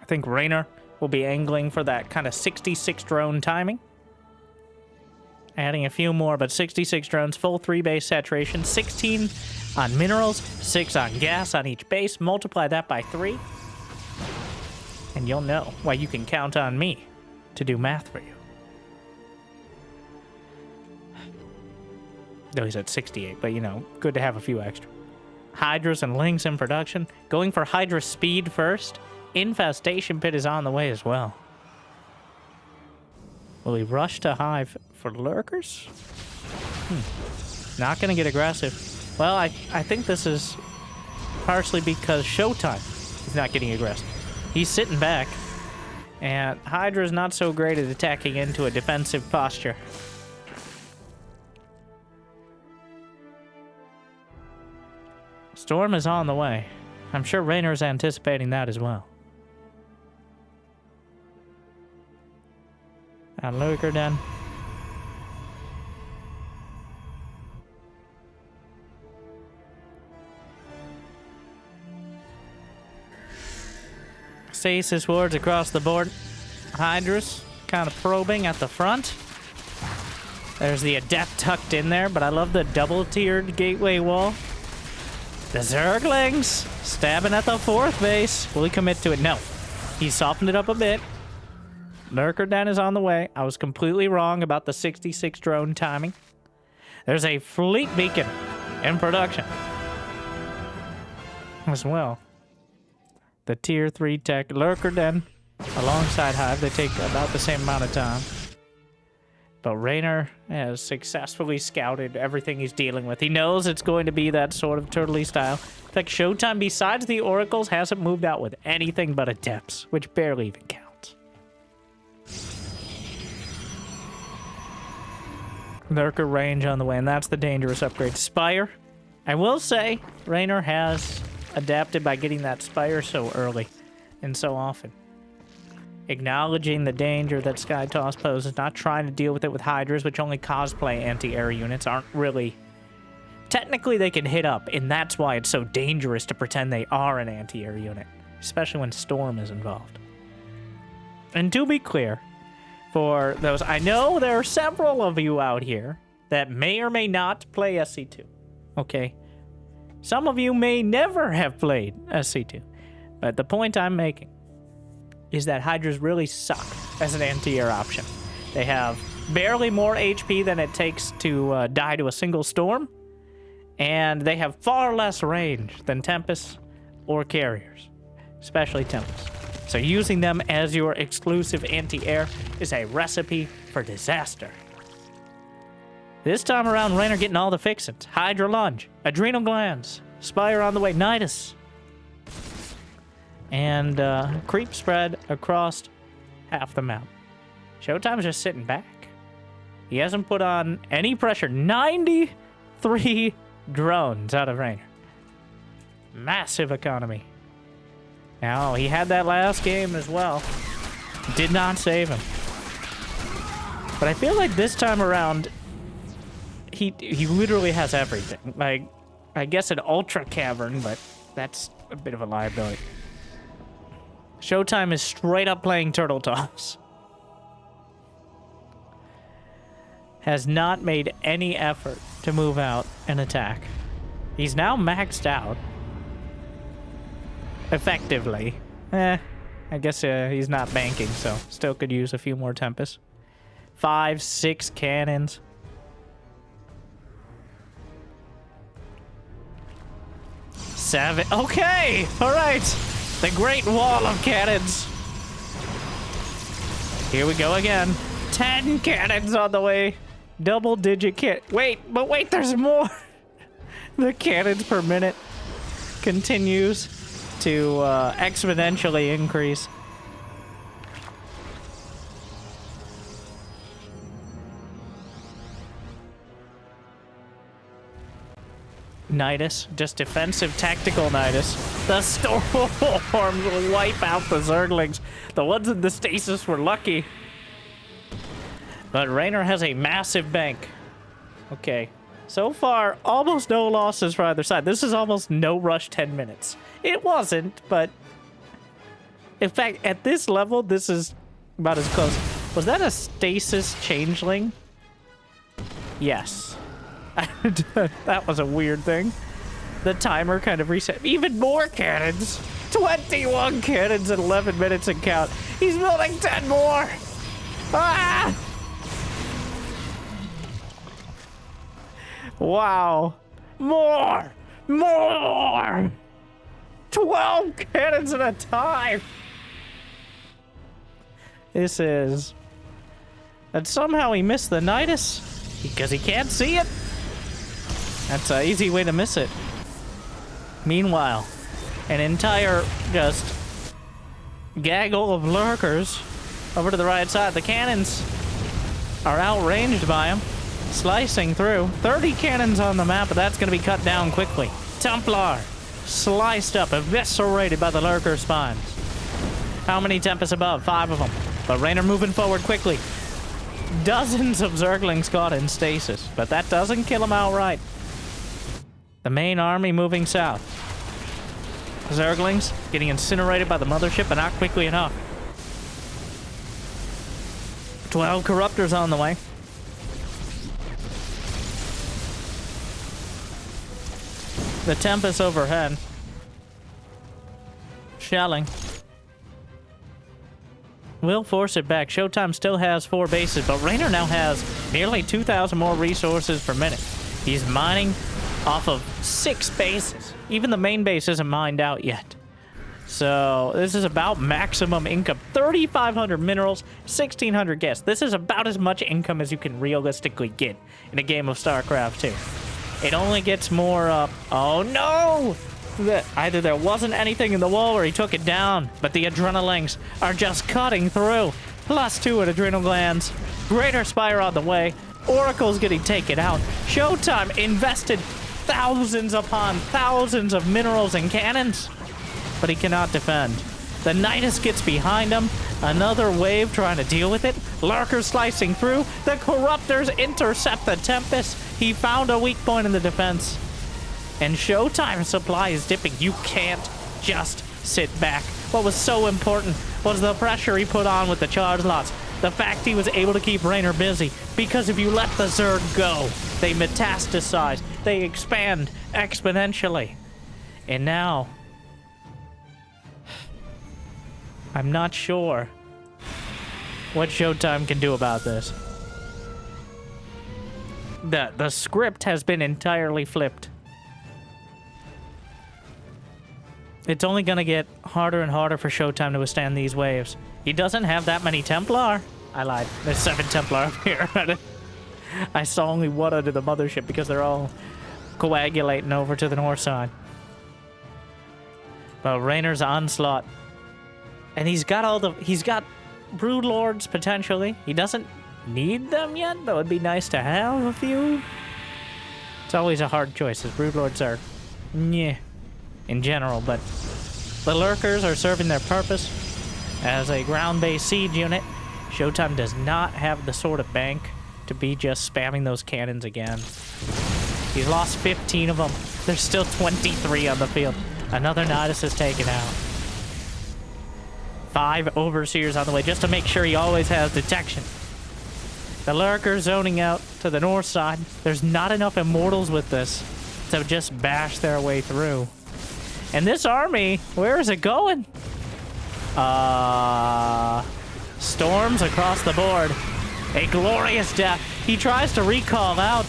A: I think Reynor will be angling for that kind of 66 drone timing. Adding a few more, but 66 drones, full 3 base saturation, 16 on minerals, 6 on gas on each base. Multiply that by 3, and you'll know why you can count on me to do math for you. Though he's at 68, but you know, good to have a few extra. Hydras and Lynx in production. Going for Hydra speed first. Infestation Pit is on the way as well. Will he rush to Hive for Lurkers? Not going to get aggressive. Well, I think this is partially because Showtime is not getting aggressive. He's sitting back, and Hydra's not so great at attacking into a defensive posture. Storm is on the way. I'm sure Reynor's anticipating that as well. And Lurker then. Stasis wards across the board. Hydra's kind of probing at the front. There's the Adept tucked in there, but I love the double-tiered gateway wall. The Zerglings stabbing at the 4th base. Will he commit to it? No. He softened it up a bit. Lurker Den is on the way. I was completely wrong about the 66 drone timing. There's a fleet beacon in production as well. The tier 3 tech Lurker Den alongside Hive. They take about the same amount of time. But Reynor has successfully scouted everything he's dealing with. He knows it's going to be that sort of turtley style. In fact, Showtime, besides the Oracles, hasn't moved out with anything but Adepts, which barely even counts. Lurker range on the way, and that's the dangerous upgrade. Spire. I will say, Reynor has adapted by getting that Spire so early and so often. Acknowledging the danger that Sky Toss poses, not trying to deal with it with Hydras, which only cosplay anti-air units, aren't really... Technically, they can hit up, and that's why it's so dangerous to pretend they are an anti-air unit, especially when Storm is involved. And to be clear, for those... I know there are several of you out here that may or may not play SC2, okay? Some of you may never have played SC2, but the point I'm making is that Hydras really suck as an anti-air option. They have barely more HP than it takes to die to a single storm, and they have far less range than Tempest or carriers, especially Tempest. So using them as your exclusive anti-air is a recipe for disaster. This time around, Reynor getting all the fixins. Hydra Lunge, Adrenal Glands, Spire on the way, Nidus, and creep spread across half the map. Showtime's just sitting back. He hasn't put on any pressure. 93 drones out of Reynor. Massive economy. Now, he had that last game as well. Did not save him. But I feel like this time around, he literally has everything. Like, I guess an Ultra Cavern, but that's a bit of a liability. Showtime is straight up playing Turtle Toss. Has not made any effort to move out and attack. He's now maxed out. Effectively. I guess he's not banking, so still could use a few more Tempests. 5, 6 cannons. 7. Okay! Alright! The Great Wall of Cannons. Here we go again. 10 cannons on the way. Double-digit wait, there's more! The cannons per minute continues to exponentially increase. Nidus, just defensive tactical Nidus. The storms will wipe out the Zerglings. The ones in the stasis were lucky. But Reynor has a massive bank. Okay. So far, almost no losses for either side. This is almost no rush 10 minutes. It wasn't, but... In fact, at this level, this is about as close. Was that a stasis changeling? Yes. That was a weird thing. The timer kind of reset. Even more cannons! 21 cannons in 11 minutes and count. He's building 10 more! Ah! Wow. More! More! 12 cannons at a time! This is... And somehow he missed the Nidus because he can't see it. That's an easy way to miss it. Meanwhile, an entire just gaggle of lurkers over to the right side. The cannons are outranged by him, slicing through. 30 cannons on the map, but that's going to be cut down quickly. Templar sliced up, eviscerated by the lurker spines. How many Tempest above? 5 of them. But Reynor moving forward quickly. Dozens of Zerglings caught in stasis, but that doesn't kill him outright. The main army moving south. Zerglings getting incinerated by the mothership, but not quickly enough. 12 Corruptors on the way. The Tempest overhead. Shelling. Will force it back. Showtime still has 4 bases, but Reynor now has nearly 2,000 more resources per minute. He's mining off of 6 bases. Even the main base isn't mined out yet. So this is about maximum income. 3,500 minerals, 1,600 gas. This is about as much income as you can realistically get in a game of StarCraft 2. It only gets more up. Oh no! Either there wasn't anything in the wall or he took it down, but the Adrenalings are just cutting through. +2 at Adrenal Glands. Greater Spire on the way. Oracle's getting taken out. Showtime invested thousands upon thousands of minerals and cannons, but he cannot defend. The Nidus gets behind him. Another wave trying to deal with it. Lurkers slicing through. The Corruptors intercept the Tempest. He found a weak point in the defense. And Showtime's supply is dipping. You can't just sit back. What was so important was the pressure he put on with the charge lots. The fact he was able to keep Reynor busy. Because if you let the Zerg go, they metastasize. They expand exponentially. And now, I'm not sure what Showtime can do about this. The script has been entirely flipped. It's only going to get harder and harder for Showtime to withstand these waves. He doesn't have that many Templar. I lied. There's 7 Templar up here. I saw only 1 under the mothership because they're all coagulating over to the north side. But Reynor's onslaught. And he's got Brood Lords potentially. He doesn't need them yet, but it would be nice to have a few. It's always a hard choice, as Brood Lords are yeah in general, but the Lurkers are serving their purpose as a ground-based siege unit. Showtime does not have the sort of bank to be just spamming those cannons again. He's lost 15 of them. There's still 23 on the field. Another Nidus is taken out. 5 Overseers on the way, just to make sure he always has detection. The Lurker zoning out to the north side. There's not enough Immortals with this to just bash their way through. And this army, where is it going? Storms across the board. A glorious death. He tries to recall out.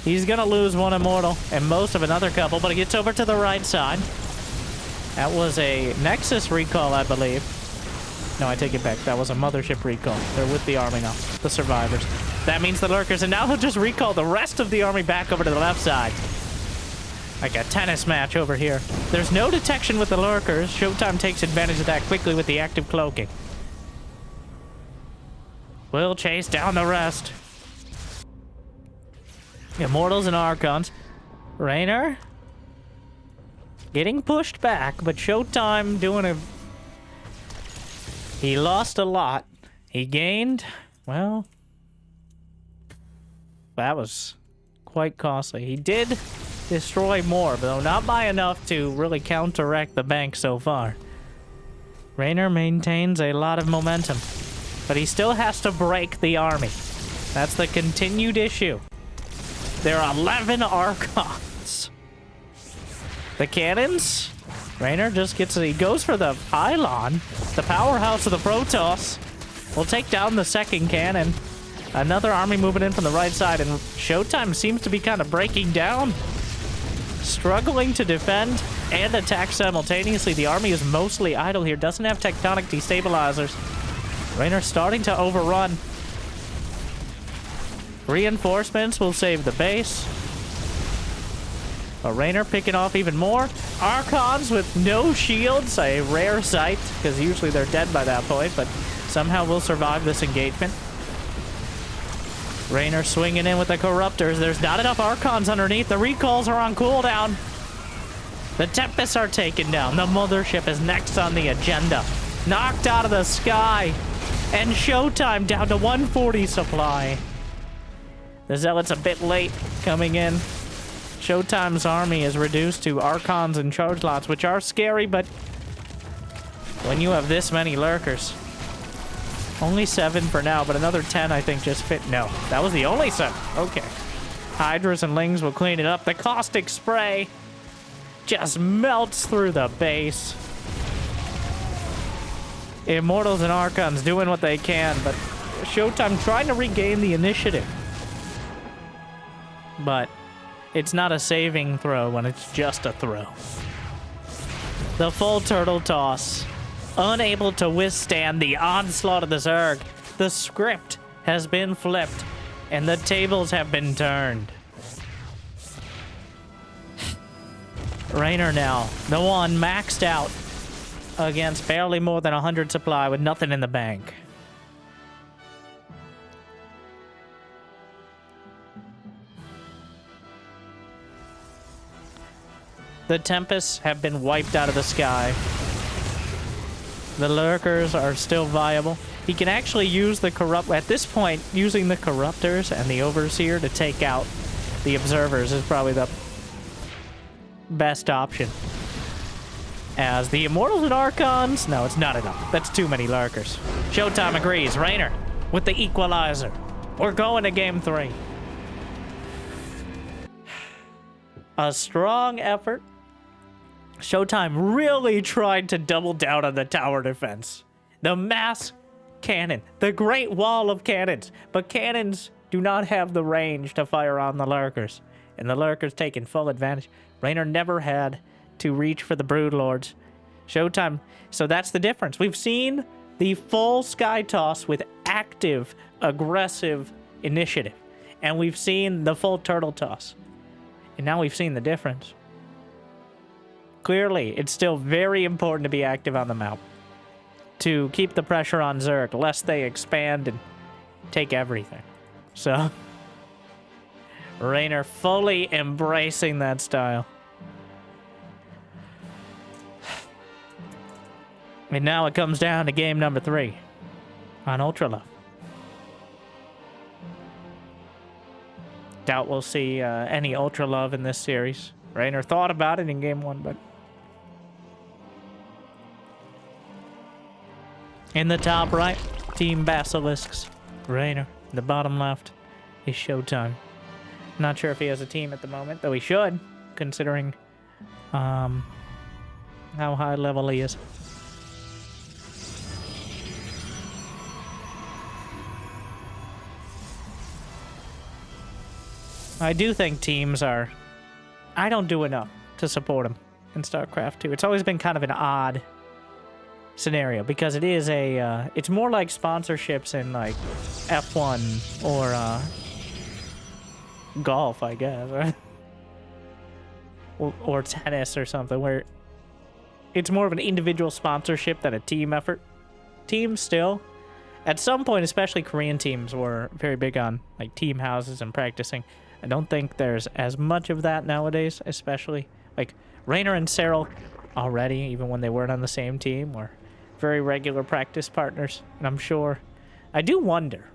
A: He's gonna lose 1 Immortal and most of another couple, but he gets over to the right side. That was a Nexus recall, I believe. No, I take it back. That was a Mothership recall. They're with the army now, the survivors. That means the Lurkers, and now he'll just recall the rest of the army back over to the left side. Like a tennis match over here. There's no detection with the Lurkers. Showtime takes advantage of that quickly with the active cloaking. We'll chase down the rest. Immortals and Archons. Reynor getting pushed back, but Showtime doing a... He lost a lot. He gained, well, that was quite costly. He did destroy more, though not by enough to really counteract the bank so far. Reynor maintains a lot of momentum, but he still has to break the army. That's the continued issue. There are 11 Archons. The cannons, Reynor just gets, he goes for the pylon. The powerhouse of the Protoss will take down the second cannon. Another army moving in from the right side, and Showtime seems to be kind of breaking down. Struggling to defend and attack simultaneously. The army is mostly idle here. Doesn't have tectonic destabilizers. Reynor starting to overrun. Reinforcements will save the base. But Reynor picking off even more. Archons with no shields, a rare sight, because usually they're dead by that point, but somehow will survive this engagement. Reynor swinging in with the Corruptors. There's not enough Archons underneath. The recalls are on cooldown. The Tempests are taken down. The Mothership is next on the agenda. Knocked out of the sky. And Showtime down to 140 supply. The Zealots a bit late coming in. Showtime's army is reduced to Archons and Charge Lots, which are scary, but when you have this many Lurkers... Only 7 for now, but another 10 I think just fit. No, that was the only 7. Okay. Hydras and Lings will clean it up. The Caustic Spray just melts through the base. Immortals and Archons doing what they can, but Showtime trying to regain the initiative. But it's not a saving throw when it's just a throw. The full turtle toss. Unable to withstand the onslaught of the Zerg. The script has been flipped, and the tables have been turned. Reynor now, the one maxed out against barely more than 100 supply with nothing in the bank. The Tempests have been wiped out of the sky. The Lurkers are still viable. He can actually use the at this point, using the Corruptors and the Overseer to take out the Observers is probably the best option. As the Immortals and Archons, no, it's not enough. That's too many Lurkers. Showtime agrees. Reynor with the equalizer. We're going to game 3. A strong effort. Showtime really tried to double down on the tower defense. The mass cannon. The Great Wall of Cannons. But cannons do not have the range to fire on the Lurkers. And the Lurkers taking full advantage. Reynor never had to reach for the Broodlords. Showtime. So that's the difference. We've seen the full Sky Toss with active, aggressive initiative. And we've seen the full Turtle Toss. And now we've seen the difference. Clearly, it's still very important to be active on the map. To keep the pressure on Zerg, lest they expand and take everything. So, Reynor fully embracing that style. And now it comes down to game number 3 on Ultra Low. Doubt we'll see any Ultra Love in this series. Reynor thought about it in game 1, but... In the top right, Team Basilisks. Reynor. In the bottom left is Showtime. Not sure if he has a team at the moment, though he should, considering how high level he is. I do think teams are... I don't do enough to support them in StarCraft 2. It's always been kind of an odd scenario because it is a... it's more like sponsorships in like F1 or golf, I guess. Right? Or tennis or something where it's more of an individual sponsorship than a team effort. Teams still... At some point, especially Korean teams were very big on like team houses and practicing. I don't think there's as much of that nowadays, especially like Reynor and Cyril already, even when they weren't on the same team, were very regular practice partners. And I'm sure, I do wonder,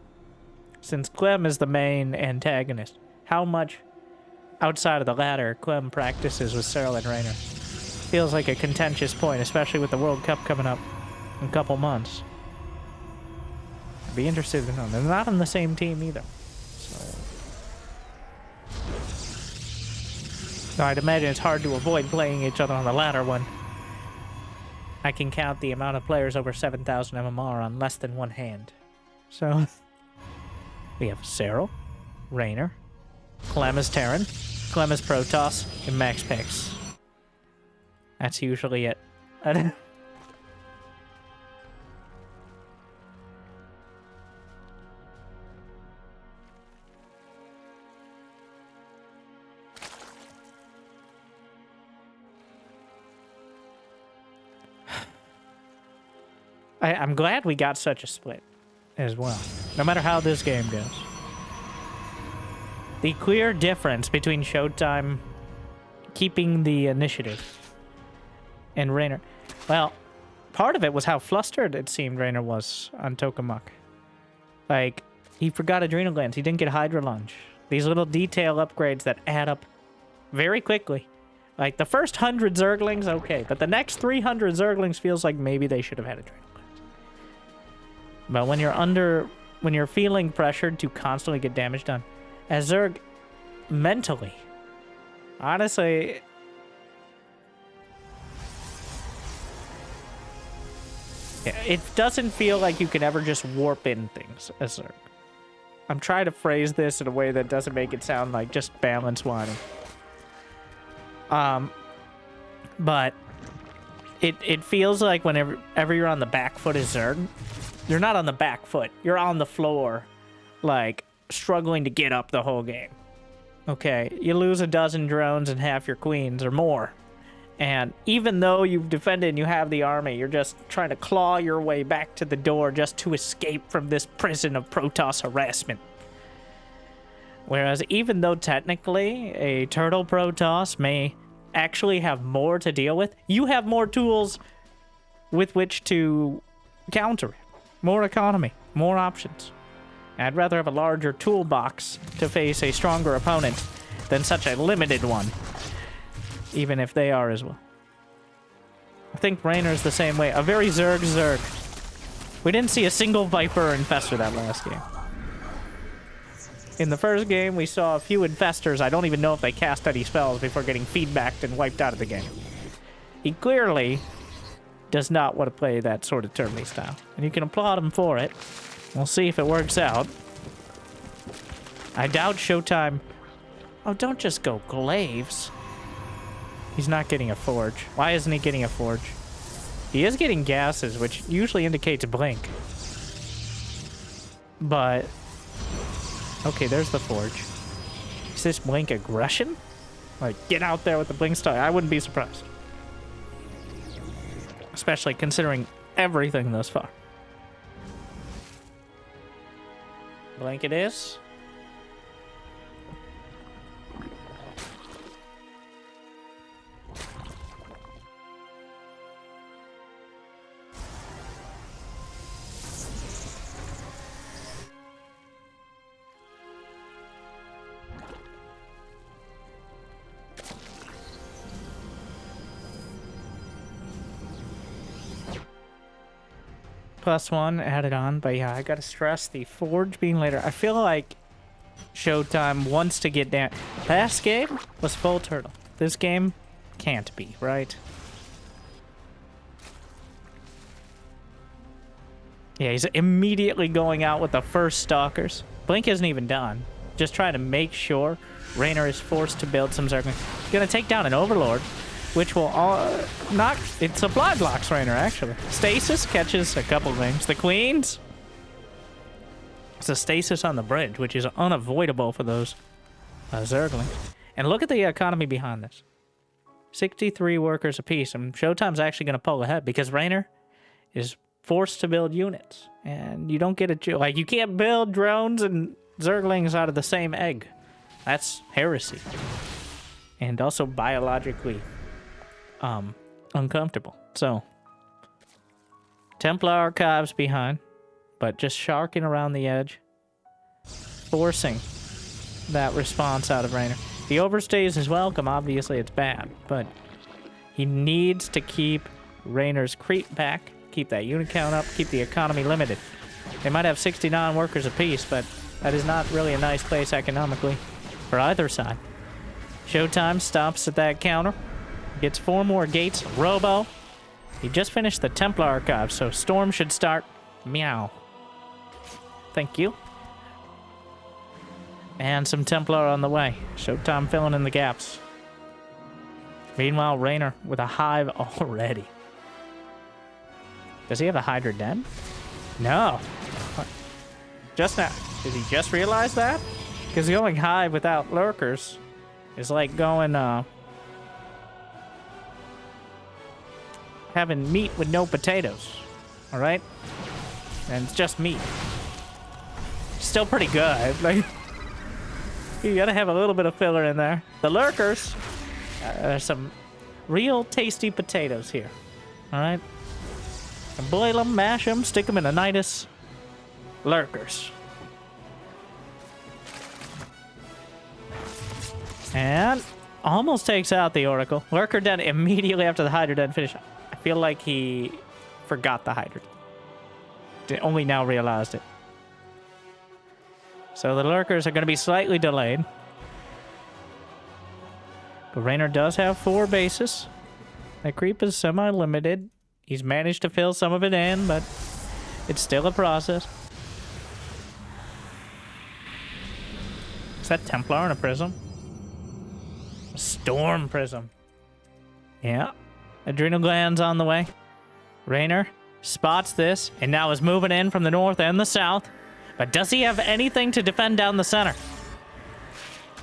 A: since Clem is the main antagonist, how much outside of the ladder Clem practices with Cyril and Reynor. Feels like a contentious point, especially with the World Cup coming up in a couple months. I'd be interested to know. They're not on the same team either. So I'd imagine it's hard to avoid playing each other on the ladder when I can count the amount of players over 7,000 MMR on less than one hand. So we have Cyril, Reynor, Clem is Terran, Clem is Protoss, and Max Pix. That's usually it. I'm glad we got such a split as well, no matter how this game goes. The clear difference between Showtime keeping the initiative and Reynor. Well, part of it was how flustered it seemed Reynor was on Tokamak. Like, he forgot Adrenal Glands. He didn't get Hydra Lunge. These little detail upgrades that add up very quickly. Like, the first 100 Zerglings, okay. But the next 300 Zerglings feels like maybe they should have had Adrenal Glands. But when you're feeling pressured to constantly get damage done, as Zerg, mentally, honestly, it doesn't feel like you can ever just warp in things as Zerg. I'm trying to phrase this in a way that doesn't make it sound like just balance whining. But it feels like whenever you're on the back foot as Zerg, you're not on the back foot. You're on the floor, like, struggling to get up the whole game. Okay, you lose a dozen drones and half your queens or more. And even though you've defended and you have the army, you're just trying to claw your way back to the door just to escape from this prison of Protoss harassment. Whereas even though technically a turtle Protoss may actually have more to deal with, you have more tools with which to counter it. More economy, more options. I'd rather have a larger toolbox to face a stronger opponent than such a limited one. Even if they are as well. I think Reynor's the same way. A very Zerg. We didn't see a single Viper Infestor that last game. In the first game, we saw a few Infestors. I don't even know if they cast any spells before getting feedbacked and wiped out of the game. He clearly does not want to play that sort of tournament style. And you can applaud him for it. We'll see if it works out. I doubt Showtime... Oh, don't just go Glaives. He's not getting a Forge. Why isn't he getting a Forge? He is getting gases, which usually indicates Blink. But... Okay, there's the Forge. Is this Blink aggression? Like, get out there with the Blink style. I wouldn't be surprised. Especially considering everything thus far. Blink it is. +1 added on, but yeah, I gotta stress the Forge being later. I feel like Showtime wants to get down. Last game was full turtle. This game can't be, right? Yeah, he's immediately going out with the first Stalkers. Blink isn't even done. Just trying to make sure Reynor is forced to build some Zerg. Gonna take down an Overlord, which will not... It supply blocks Reynor, actually. Stasis catches a couple things. The Queens. It's a stasis on the bridge, which is unavoidable for those Zerglings. And look at the economy behind this. 63 workers apiece. And Showtime's actually going to pull ahead because Reynor is forced to build units. And you don't get a... Like, you can't build drones and Zerglings out of the same egg. That's heresy. And also biologically... uncomfortable. So, Templar Archives behind, but just sharking around the edge, forcing that response out of Reynor. If he overstays his welcome, obviously it's bad, but he needs to keep Reynor's creep back, keep that unit count up, keep the economy limited. They might have 69 workers apiece, but that is not really a nice place economically for either side. Showtime stops at that counter. Gets 4 more gates. Robo. He just finished the Templar Archive, so Storm should start. Meow. Thank you. And some Templar on the way. Showtime filling in the gaps. Meanwhile, Reynor with a hive already. Does he have a Hydra Den? No. Just now. Did he just realize that? Because going hive without lurkers is like going, having meat with no potatoes. All right? And it's just me. Still pretty good. Like, you gotta have a little bit of filler in there. The lurkers are some real tasty potatoes here. All right? And boil them, mash them, stick them in a nidus. Lurkers. And almost takes out the Oracle. Lurker dead immediately after the Hydra Den finish. I feel like he forgot the Hydra. Only now realized it. So the Lurkers are going to be slightly delayed. But Reynor does have 4 bases. That creep is semi-limited. He's managed to fill some of it in, but it's still a process. Is that Templar and a Prism? A Storm Prism. Yeah. Adrenal glands on the way. Reynor spots this and now is moving in from the north and the south. But does he have anything to defend down the center?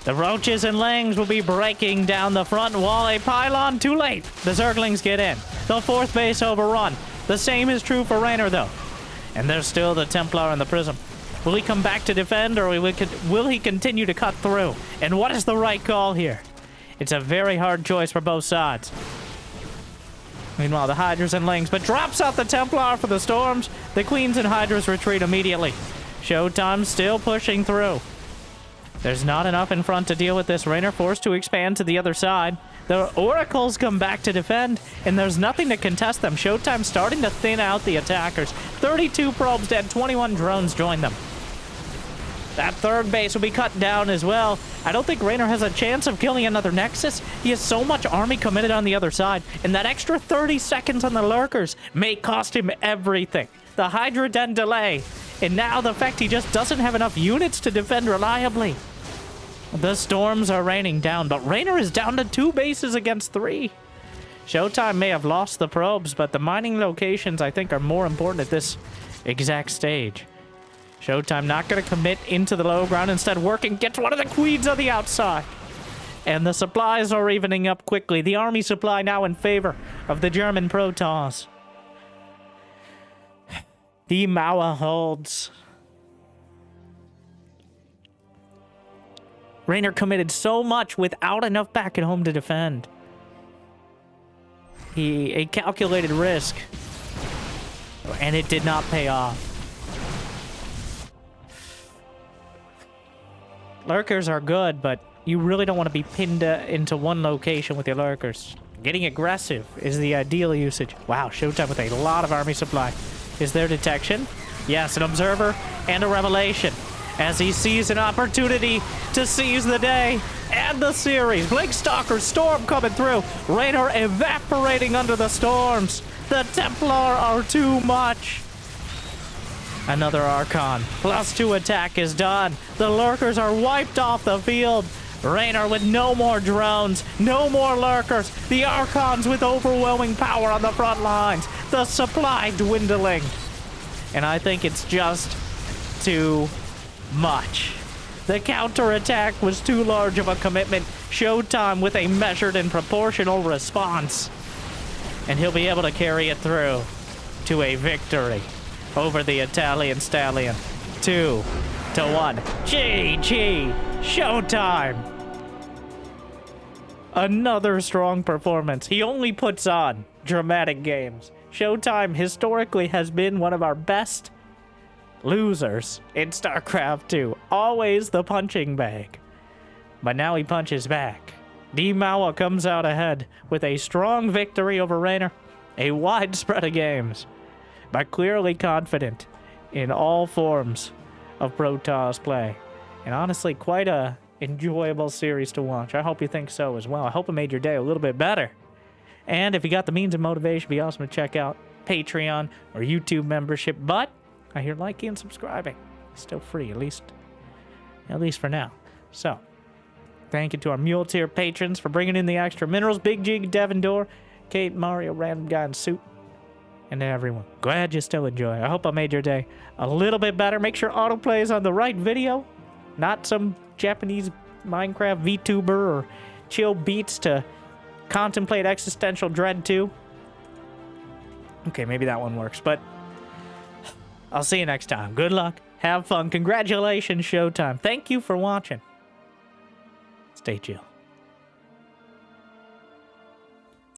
A: The roaches and lings will be breaking down the front wall. A pylon too late. The Zerglings get in. The 4th base overrun. The same is true for Reynor, though. And there's still the Templar and the Prism. Will he come back to defend, or will he continue to cut through? And what is the right call here? It's a very hard choice for both sides. Meanwhile, the Hydras and Lings, but drops out the Templar for the Storms. The Queens and Hydras retreat immediately. Showtime still pushing through. There's not enough in front to deal with this. Reynor forced to expand to the other side. The Oracles come back to defend, and there's nothing to contest them. Showtime starting to thin out the attackers. 32 probes dead, 21 drones join them. That 3rd base will be cut down as well. I don't think Reynor has a chance of killing another Nexus. He has so much army committed on the other side, and that extra 30 seconds on the Lurkers may cost him everything. The Hydra Den delay, and now the fact he just doesn't have enough units to defend reliably. The Storms are raining down, but Reynor is down to 2 bases against 3. Showtime may have lost the probes, but the mining locations, I think, are more important at this exact stage. Showtime not going to commit into the low ground, instead working, gets one of the Queens on the outside. And the supplies are evening up quickly. The army supply now in favor of the German Protoss. The Mauer holds. Reynor committed so much without enough back at home to defend. A calculated risk. And it did not pay off. Lurkers are good, but you really don't want to be pinned into one location with your Lurkers. Getting aggressive is the ideal usage. Wow, Showtime with a lot of army supply. Is there detection? Yes, an observer and a revelation. As he sees an opportunity to seize the day and the series. Blink Stalker Storm coming through. Reynor evaporating under the storms. The Templar are too much. Another Archon. +2 attack is done. The Lurkers are wiped off the field. Reynor with no more drones, no more Lurkers. The Archons with overwhelming power on the front lines. The supply dwindling. And I think it's just too much. The counterattack was too large of a commitment. Showtime with a measured and proportional response. And he'll be able to carry it through to a victory over the Italian Stallion. 2-1. GG. Showtime. Another strong performance. He only puts on dramatic games. Showtime historically has been one of our best losers in StarCraft 2. Always the punching bag. But now he punches back. D Mawa comes out ahead with a strong victory over Reynor. A wide spread of games. But clearly confident in all forms of Protoss play. And honestly, quite a enjoyable series to watch. I hope you think so as well. I hope it made your day a little bit better. And if you got the means and motivation, it'd be awesome to check out Patreon or YouTube membership. But I hear liking and subscribing. It's still free, at least for now. So, thank you to our Mule Tier patrons for bringing in the extra minerals. Big Jig, Devin Door, Kate, Mario, Random Guy in Suit, and everyone. Glad you still enjoy. I hope I made your day a little bit better. Make sure autoplay is on the right video, not some Japanese Minecraft VTuber or chill beats to contemplate existential dread 2. Okay, maybe that one works, but I'll see you next time. Good luck. Have fun. Congratulations, Showtime. Thank you for watching. Stay chill.